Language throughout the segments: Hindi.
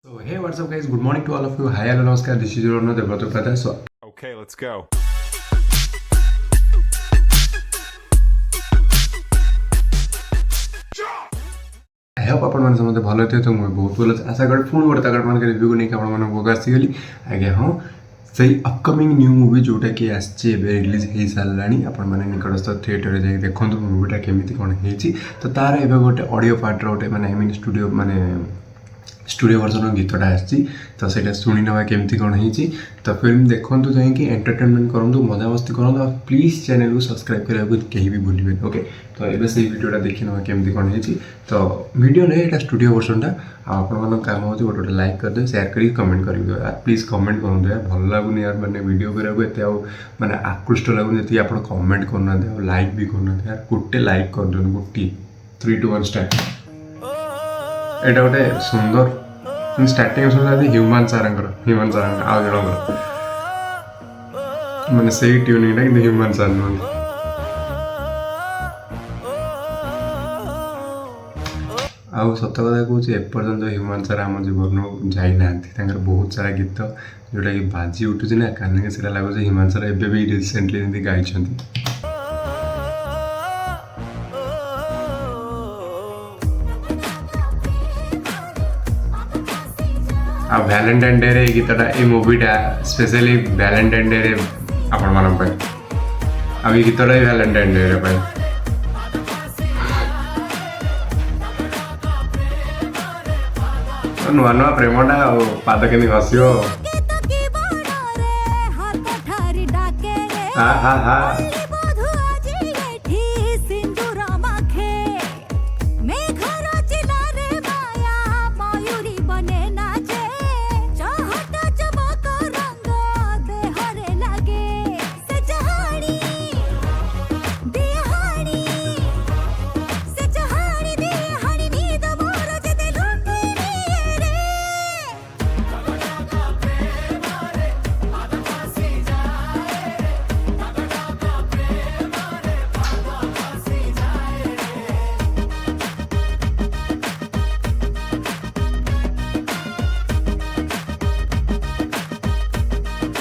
So hey, what's up guys? Good morning to all of you. Hi, hello, namaskar. This is your another brother Fatah. So Okay, let's go. I hope ଆପଣ ମାନେ ସମସ୍ତେ ଭଲ ଥିବେ ତ ମୁଁ ବହୁତ ଭଲ ଅଛି ଆଶା କରେ ପୁଣି ଗୋଟେ ତାକଡ଼ ମାନଙ୍କ ରିଭ୍ୟୁ ନେଇକି ଆପଣମାନଙ୍କୁ ଆସିଗଲି ଆଜ୍ଞା ହଁ ସେଇ ଅପକମିଂ ନ୍ୟୁ ମୁଭି ଯେଉଁଟାକି ଆସିଛି ଏବେ ରିଲିଜ୍ ହେଇସାରିଲାଣି ଆପଣମାନେ ନିକଟସ୍ଥ ଥିଏଟରରେ ଯାଇକି ଦେଖନ୍ତୁ ମୁଭିଟା କେମିତି କ'ଣ ହେଇଛି ତ ତାର ଏବେ ଗୋଟେ ଅଡ଼ିଓ ପାର୍ଟର ଗୋଟେ ମାନେ ଆଇ ମିନ୍ स्टूडियो वर्जन गीतटा आसी तो सहीटा शुणी ना केमती कौन होती तो फिल्म देखूँ जाकि एंटरटेनमेंट करूँ मजा मस्ती करूँ प्लीज चैनल को सब्सक्राइब करने को कहीं भी भूलिए ओके तो ये से भिडियोटा देखी ना केमती कौन होती तो वीडियो नहीं यहाँ स्टूडियो वर्जनटा आप काम हो गोटे गोटे लाइक करदे शेयर कर कमेंट कर प्लीज कमेंट करूँ यार भल लगुनि यार मैंने वीडियो करा मैंने आकृष्ट लगुनि जी आप कमेंट करना लाइक भी करना यार गोटे लाइक कर दिखाँ गोटे 3 2 1 स्टार्ट एटा गोटे सुंदर स्टार्टिंग सुनता ह्यूमान सार आउ जन मैंने से ट्यूनिंगटा कि ह्यूमान सार नुहति आउ सत कथा कौच एपर्तंत ह्यूमान सार आम जीवन जाना बहुत सारा गीत जोटा कि बाजी उठुची ना कान के सीटा लगुच ह्यूमान सार एवं भी रिसेंटली गाई आ वैलेंटाइन डे रे गीतटा ये मूवीटा स्पेशली वैलेंटाइन डे रे आपण मान आ गीतटा ही वैलेंटाइन डे रे नुआ नुआ प्रेमटा पाद के घसो हाँ हाँ हाँ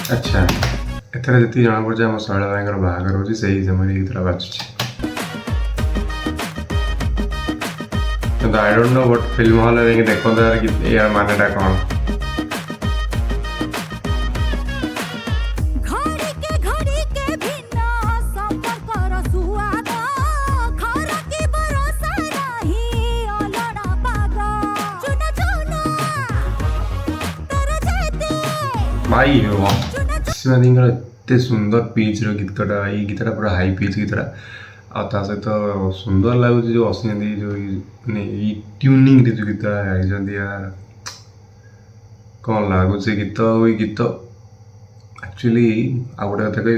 अच्छा एथर जी जना पड़े आम शैला भाई बाहर हो समय गीतटा बाजुची I don't know but film hall में देखो यार मानेटा कौन भाई एत सुंदर पिच गीतटा ये गीतटा पूरा हाई पिच गीतटा आ सहित सुंदर लगुच जो असी जो मैंने ट्यूनिंग जो गीत गाई यार कौन लगुच गीत गीत एक्चुअली आ गोटे कथा कह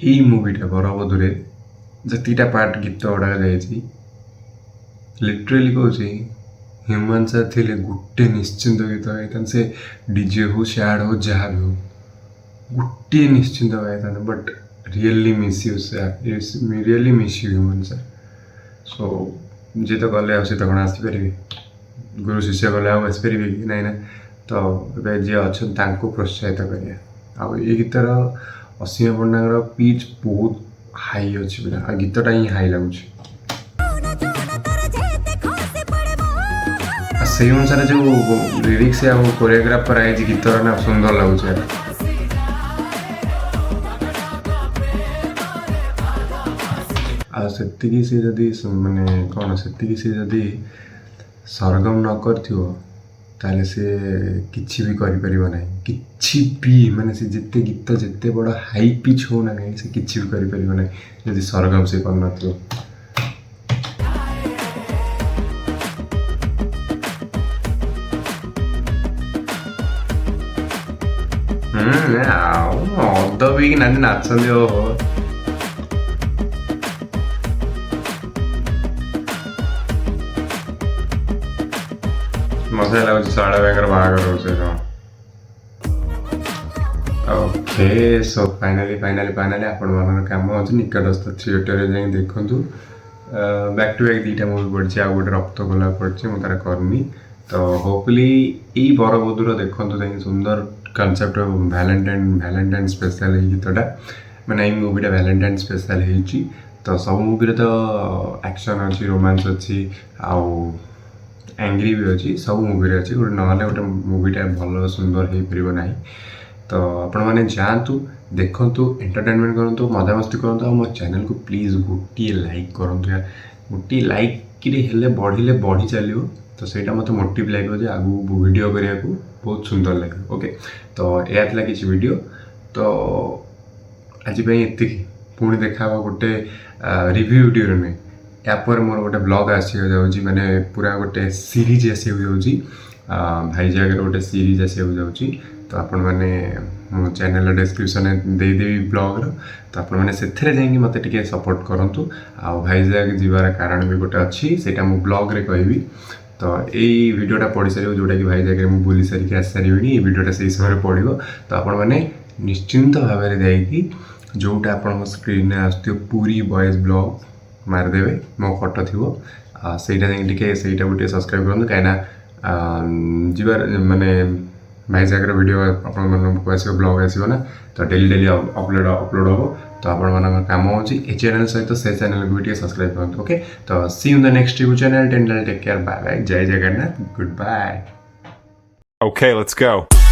यही मूवीटा बरबधुरे जीटा पार्ट गीत गुड़ा जाइए लिटरेली कहूँ ह्यूमान सार थे गोटे निश्चिंत गीत से डीजे हो सैड हो जहाँ भी हो गोटे निश्चिंत गाई but really miss you really miss you human सार सो जी तो गले सी तो कौन आसपर गुरु शिष्य गले आसपर कि ना ना तो जी अच्छा प्रोत्साहित करा ये गीतर असीम पंडा पिच बहुत हाई अच्छी पूरा गीतटा ही हाई लगुच से अनुसार जो लिरिक्स या कोरियोग्राफ कराई गीतर ना सुंदर लगुच आती से जदि माने कौन से जदि सरगम न कर से किछि भी करि परिबो नै किछि भी माने से जिते गीत जिते बड़ हाई पिच हो ना कहीं से किछि भी करि परिबो नै जदि सरगम से कर नथियो भी नाच मजा लगुच साड़ा भाई बाहर हो ओके सो फाइनाली आपण मान कम अच्छे निकटस्थ थिएटर जाए देखूँ बैक टू बैक 2टा मूवी पड़ी आ गोटे रक्त गोला पड़ी मुझे तार करनी तो होपफुली यही बरबधूर देखो जाए सुंदर कनसेप्ट भैलेंटाइन स्पेशल गीतटा मैंने ये मूवीटा भैलेंटाइन स्पेशल होती तो सब मूवी तो एक्शन अच्छी रोमांस अच्छी आउ एंग्री भी अच्छी सब मूवी अच्छी गोटे ना गोटे मूवीटा भल सुंदर हो पार ना तो आपण मैंने जातु देखु एंटरटेनमेंट करूँ मजामस्ती करूँ और मो चैनल को प्लीज गोटे लाइक करूँ यार गोटे लाइक कि बढ़िले बढ़ी चलो तो सहीटा मत मोटिव लगे आगू वीडियो करने को बहुत सुंदर लगे ओके तो यह था किसी वीडियो तो आज ये पुणी देखा गोटे रिव्यू वीडियो नहीं यापर मोर गोटे ब्लॉग आसिक जाऊँगी मैंने पूरा गोटे सीरीज आसिक जाऊँगी भाईजाग गोटे सीरीज आसिक जाऊँगी तो आपण मैंने मो चैनल डिस्क्रिप्शन देदेवी ब्लॉग तो आपण मैंने से मत टे सपोर्ट करूँ आ भाईजाग जीवार कारण भी गोटे अच्छी से ब्लॉग रे कहबी तो यही वीडियोटा पढ़ी सारे जोटा कि भाईजाग मुझे बुली सारिक आसी सारे ये वीडियोटा से समय पड़ो तो आपण मैंने निश्चिंत भाव में जाकि जोटा आप स्क्रीन आसो पूरी बॉयज ब्लॉग मारिदेवे मो फोटो थी सहीटा गोटे सब्सक्राइब करूँ कहीं जीवार माने भाईजागर वीडियो आपको आस ब्लॉग आसो ना तो डेली अपलोड हम तो आपण काम हो चैनल सहित से चैनल को भी सब्सक्राइब करूँ ओके तो see you in the next channel take care bye bye जय Jagannath good bye Okay, let's go.